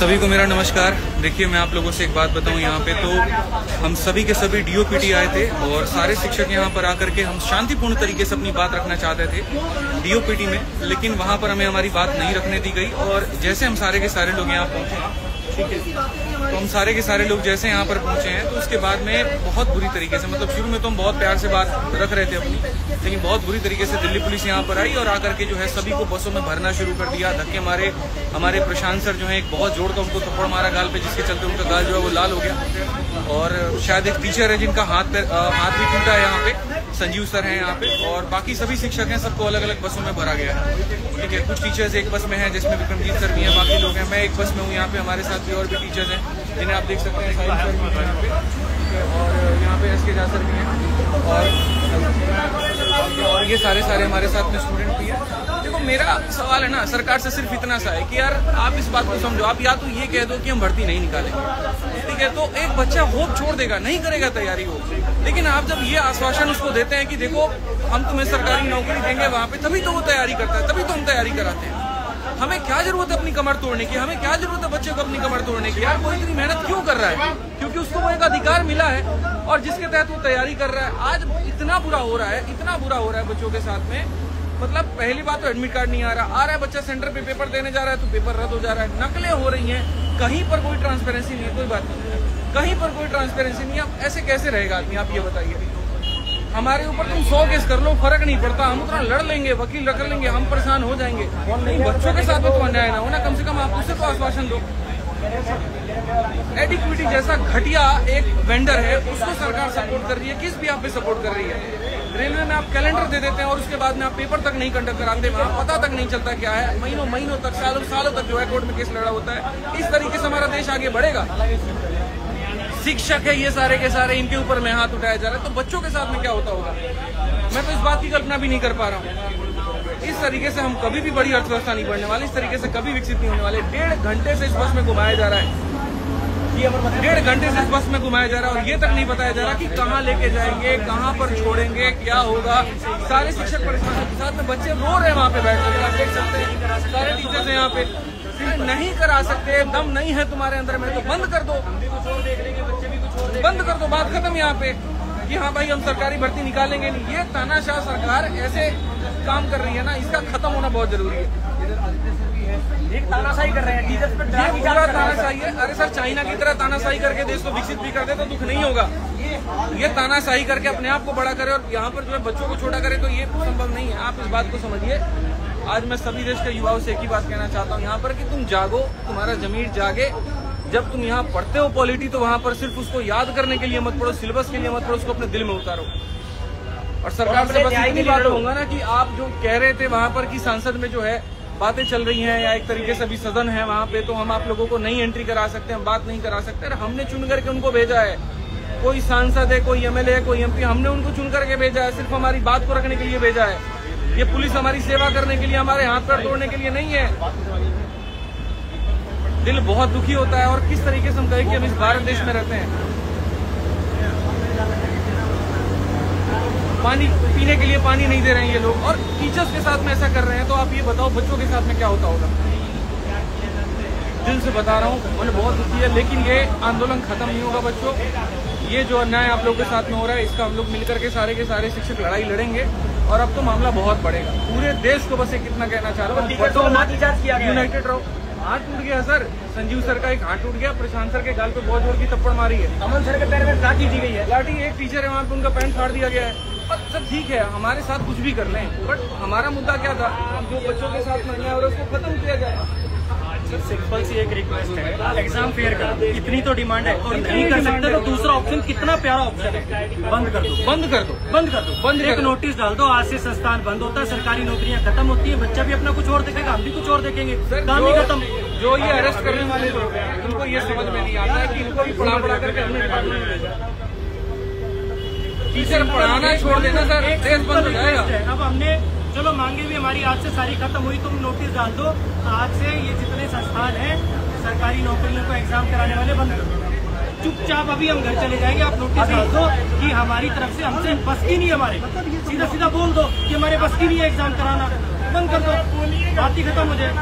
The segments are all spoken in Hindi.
सभी को मेरा नमस्कार। देखिए, मैं आप लोगों से एक बात बताऊं, यहाँ पे तो हम सभी के सभी डीओपीटी आए थे और सारे शिक्षक यहाँ पर आकर के हम शांतिपूर्ण तरीके से अपनी बात रखना चाहते थे डीओपीटी में, लेकिन वहाँ पर हमें हमारी बात नहीं रखने दी गई। और जैसे हम सारे के सारे लोग यहाँ पहुँचे, ठीक है, तो हम सारे के सारे लोग जैसे यहाँ पर पहुंचे हैं तो उसके बाद में बहुत बुरी तरीके से, मतलब शुरू में तो हम बहुत प्यार से बात रख रहे थे अपनी, लेकिन बहुत बुरी तरीके से दिल्ली पुलिस यहाँ पर आई और आकर के जो है सभी को बसों में भरना शुरू कर दिया। धक्के मारे। हमारे प्रशांत सर जो है एक बहुत जोर का उनको थप्पड़ मारा गाल पे, जिसके चलते उनका गाल जो है वो लाल हो गया। और शायद एक टीचर है जिनका हाथ भी टूटा है यहाँ पे, संजीव सर हैं यहाँ पे, और बाकी सभी शिक्षक हैं, सबको अलग अलग बसों में भरा गया है। ठीक है, कुछ टीचर्स एक बस में हैं जिसमें विक्रमजीत सर भी हैं, बाकी लोग हैं। मैं एक बस में हूँ यहाँ पे, हमारे साथ भी और भी टीचर्स हैं जिन्हें आप देख सकते हैं, साहिल सर भी हैं यहाँ पे, और यहाँ पे एस के झा सर भी हैं, और ये सारे हमारे साथ में स्टूडेंट भी हैं। देखो, मेरा सवाल है ना सरकार से सिर्फ इतना सा है कि यार आप इस बात को समझो। आप या तो ये कह दो कि हम भर्ती नहीं निकालेंगे, ठीक है, तो एक बच्चा होप छोड़ देगा, नहीं करेगा तैयारी हो। लेकिन आप जब ये आश्वासन उसको देते हैं कि देखो हम तुम्हें सरकारी नौकरी देंगे वहाँ पे, तभी तो वो तैयारी करता है, तभी तो हम तैयारी कराते हैं। हमें क्या जरूरत है अपनी कमर तोड़ने की? हमें क्या जरूरत है बच्चे को अपनी कमर तोड़ने की? यार वो इतनी मेहनत क्यों कर रहा है? क्योंकि उसको वो एक अधिकार मिला है और जिसके तहत वो तैयारी कर रहा है। आज इतना बुरा हो रहा है बच्चों के साथ में। मतलब पहली बात तो एडमिट कार्ड नहीं आ रहा है, बच्चा सेंटर पे पेपर देने जा रहा है तो पेपर रद्द हो जा रहा है, नकलें हो रही हैं, कहीं पर कोई ट्रांसपेरेंसी नहीं है। कोई बात नहीं, कहीं पर कोई ट्रांसपेरेंसी नहीं है। अब ऐसे कैसे रहेगा आदमी? आप ये बताइए। हमारे ऊपर तुम 100 केस कर लो, फर्क नहीं पड़ता, हम उतना लड़ लेंगे, वकील रख लेंगे, हम परेशान हो जाएंगे। बच्चों के साथ में तो अन्याय ना हो ना, कम से कम आप उससे तो आश्वासन दो। एडिक्विटी जैसा घटिया एक वेंडर है, उसको सरकार सपोर्ट कर रही है, किस भी आप पे सपोर्ट कर रही है। रेलवे में आप कैलेंडर दे देते हैं और उसके बाद में आप पेपर तक नहीं कंडक्ट कराते, वहाँ पता तक नहीं चलता क्या है। महीनों तक, सालों तक जो है कोर्ट में केस लड़ा होता है। इस तरीके से हमारा देश आगे बढ़ेगा? शिक्षक है ये सारे के सारे, इनके ऊपर में हाथ उठाया जा रहा है, तो बच्चों के साथ में क्या होता होगा? मैं तो इस बात की कल्पना भी नहीं कर पा रहा हूँ। इस तरीके से हम कभी भी बड़ी अर्थव्यवस्था नहीं बढ़ने वाली, इस तरीके से कभी विकसित नहीं होने वाले। 1.5 घंटे से इस बस में घुमाया जा ररा है, 1.5 घंटे से इस बस में घुमाया जा रहा है और ये तक नहीं बताया जा रहा कि कहाँ लेके जाएंगे, कहाँ पर छोड़ेंगे, क्या होगा। सारे शिक्षक परेशान के साथ में, बच्चे रो रहे हैं वहाँ पे बैठ कर, आप देख सकते हैं। सारे टीचर्स हैं यहाँ पे, नहीं करा सकते, दम नहीं है तुम्हारे अंदर में तो बंद कर दो, बंद कर दो, बात खत्म यहाँ पे कि हाँ भाई हम सरकारी भर्ती निकालेंगे नहीं। ये तानाशाह सरकार ऐसे काम कर रही है ना, इसका खत्म होना बहुत जरूरी है। एक तानाशाही कर रहे हैं टीचर्स पे, पूरा तानाशाही है। अरे सर, चाइना की तरह तानाशाही करके देश को विकसित भी कर दे तो दुख नहीं होगा। ये तानाशाही करके अपने आप को बड़ा करे और यहाँ पर जो है बच्चों को छोटा करे, तो ये संभव नहीं है। आप इस बात को समझिए। आज मैं सभी देश के युवाओं से एक ही बात कहना चाहता हूँ यहाँ पर कि तुम जागो, तुम्हारा जमीर जागे। जब तुम यहाँ पढ़ते हो पॉलिटी, तो वहाँ पर सिर्फ उसको याद करने के लिए मत पढ़ो, सिलेबस के लिए मत पढ़ो, उसको अपने दिल में उतारो। और सरकार से बस इतनी बात होगा ना कि आप जो कह रहे थे वहाँ पर कि सांसद में जो है बातें चल रही हैं, या एक तरीके से अभी सदन है वहाँ पे, तो हम आप लोगों को नहीं एंट्री करा सकते, हम बात नहीं करा सकते। हमने चुन करके उनको भेजा है, कोई सांसद है, कोई एमएलए है, कोई एमपी, हमने उनको चुन करके भेजा है, सिर्फ हमारी बात को रखने के लिए भेजा है। ये पुलिस हमारी सेवा करने के लिए, हमारे हाथ पैर तोड़ने के लिए नहीं है। दिल बहुत दुखी होता है। और किस तरीके से हम कहें कि हम इस भारत देश में रहते हैं, पानी पीने के लिए पानी नहीं दे रहे हैं ये लोग, और टीचर्स के साथ में ऐसा कर रहे हैं, तो आप ये बताओ बच्चों के साथ में क्या होता होगा? दिल से बता रहा हूँ, मुझे बहुत दुखी है। लेकिन ये आंदोलन खत्म नहीं होगा बच्चों। ये जो अन्याय आप लोगों के साथ में हो रहा है, इसका हम लोग मिलकर के सारे शिक्षक लड़ाई लड़ेंगे और अब तो मामला बहुत बढ़ेगा। पूरे देश को बस एक कितना कहना चाह रहा हूँ, यूनाइटेड रहो। हाथ टूट गया सर, संजीव सर का एक हाथ टूट गया, प्रशांत सर के गाल पे बहुत जोर की थप्पड़ मारी है, अमन सर के पैर में लाठी दी गई है, लाठी। एक टीचर है वहाँ पे, उनका पैंट फाड़ दिया गया है। सर ठीक है, हमारे साथ कुछ भी कर लें, बट हमारा मुद्दा क्या था? जो बच्चों के साथ में अन्याय हो रहा है उसको खत्म किया जाए। सिंपल सी एक रिक्वेस्ट है, एग्जाम फेयर करो, इतनी तो डिमांड है। और नहीं कर सकते तो दूसरा ऑप्शन, कितना प्यारा ऑप्शन है, बंद कर दो, बंद कर दो, बंद कर दो, बंद। एक नोटिस डाल दो, आज से संस्थान बंद होता है, सरकारी नौकरियां खत्म होती है, बच्चा भी अपना कुछ और देखेगा, हम भी कुछ और देखेंगे, काम ही खत्म। जो ये अरेस्ट करने वाले लोग हैं, उनको ये समझ में नहीं आता है कि इनको भी पढ़ा करके हमने डिपार्टमेंट में भेजा। टीचर पढ़ाना छोड़ देना सर, देश बंद हो जाएगा। अब हमने चलो मांगे भी हमारी आज से सारी खत्म हुई, तुम नोटिस डाल दो, आज से ये जितने संस्थान हैं सरकारी नौकरियों को एग्जाम कराने वाले बंद कर दो। चुपचाप अभी हम घर चले जाएंगे, आप नोटिस डाल दो कि हमारी तरफ से, हमसे बस की नहीं है, हमारे सीधा बोल दो कि हमारे बस की नहीं है एग्जाम कराना, बंद कर दो, बात ही खत्म हो जाए।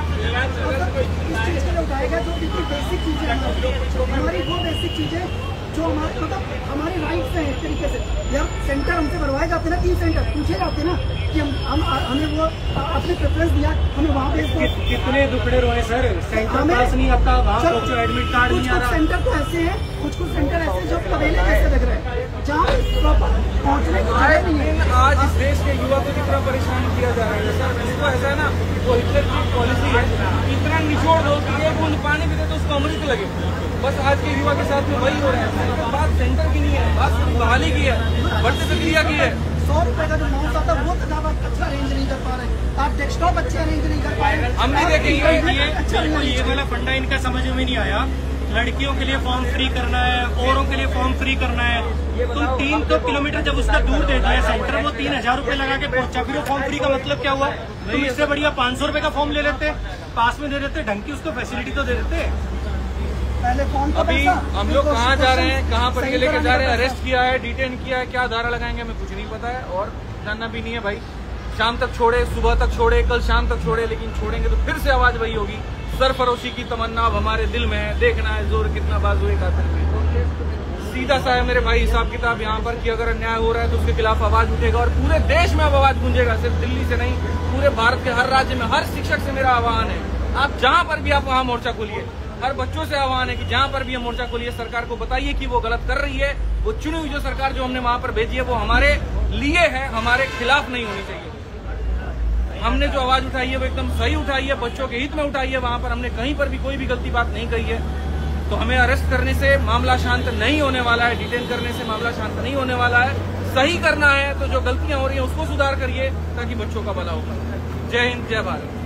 हमारी वो बेसिक चीजें जो हमारे मतलब हमारे राइट्स हैं एक तरीके से। यार सेंटर हमसे भरवाए जाते ना, 3 सेंटर पूछे जाते ना कि हमें वो अपने प्रेफरेंस दिया, हमें वहाँ भेज दो। कितने दुखड़े रोए सर, सेंटर पास नहीं आता, वहाँ पहुँचो एडमिट कार्ड नहीं आ रहा। सेंटर तो ऐसे हैं, कुछ सेंटर ऐसे जो पवेले जैसे लग रहे हैं, जहाँ प्रॉपर पहुँचने की जगह नहीं है। आज इस देश के युवा को कितना परेशान किया जा रहा है सर, इसको ऐसा है ना, वो हिटलर की पॉलिसी है, इतना निचोड़ दो कि एक बूंद पानी भी दे तो उसको अमृत लगे। बस आज के युवा के साथ में वही हो रहा है। तो बात सेंटर की नहीं है, बात बहाली की है, बढ़ती प्रक्रिया की है। 100 रुपए का जो माउस आता है वो तक आप अच्छा अरेंज नहीं कर पा रहे, आप डेस्कटॉप अच्छे अरेंज नहीं कर पा रहे। हम भी देखेंगे ये वाला फंडा इनका समझ में नहीं आया। लड़कियों के लिए फॉर्म फ्री करना है, औरों के लिए फॉर्म फ्री करना है। तुम 3 किलोमीटर जब उसका दूर दे दिया सेंटर, वो 3000 रुपए लगा के पहुंचा, फिर वो फॉर्म फ्री का मतलब क्या हुआ? तुम इससे बढ़िया 500 रुपए का फॉर्म ले लेते, पास में दे देते, ढंग की उसको फैसिलिटी तो दे देते। पहले कौन अभी हम लोग कहाँ जा रहे हैं, कहाँ पर लेके जा रहे हैं, अरेस्ट किया है, डिटेन किया है, क्या धारा लगाएंगे हमें कुछ नहीं पता है और जानना भी नहीं है भाई। शाम तक छोड़े, सुबह तक छोड़े, कल शाम तक छोड़े, लेकिन छोड़ेंगे तो फिर से आवाज वही होगी। सरफरोशी की तमन्ना अब हमारे दिल में है, देखना है जोर कितना बाजुए कातिल में। सीधा सा है मेरे भाई हिसाब किताब यहाँ पर कि अगर अन्याय हो रहा है तो उसके खिलाफ आवाज उठेगा और पूरे देश में अब आवाज गूंजेगा, सिर्फ दिल्ली से नहीं, पूरे भारत के हर राज्य में। हर शिक्षक से मेरा आह्वान है, आप जहाँ पर भी आप वहाँ मोर्चा खोलिए। हर बच्चों से आह्वान है कि जहाँ पर भी हम मोर्चा खोलिए, सरकार को बताइए कि वो गलत कर रही है। वो चुनी हुई जो सरकार जो हमने वहाँ पर भेजी है वो हमारे लिए है, हमारे खिलाफ नहीं होनी चाहिए। हमने जो आवाज उठाई है वो एकदम सही उठाई है, बच्चों के हित में उठाई है। वहाँ पर हमने कहीं पर भी कोई भी गलती बात नहीं कही है। तो हमें अरेस्ट करने से मामला शांत नहीं होने वाला है, डिटेन करने से मामला शांत नहीं होने वाला है। सही करना है तो जो गलतियां हो रही है उसको सुधार करिए ताकि बच्चों का भला होगा। जय हिंद, जय भारत।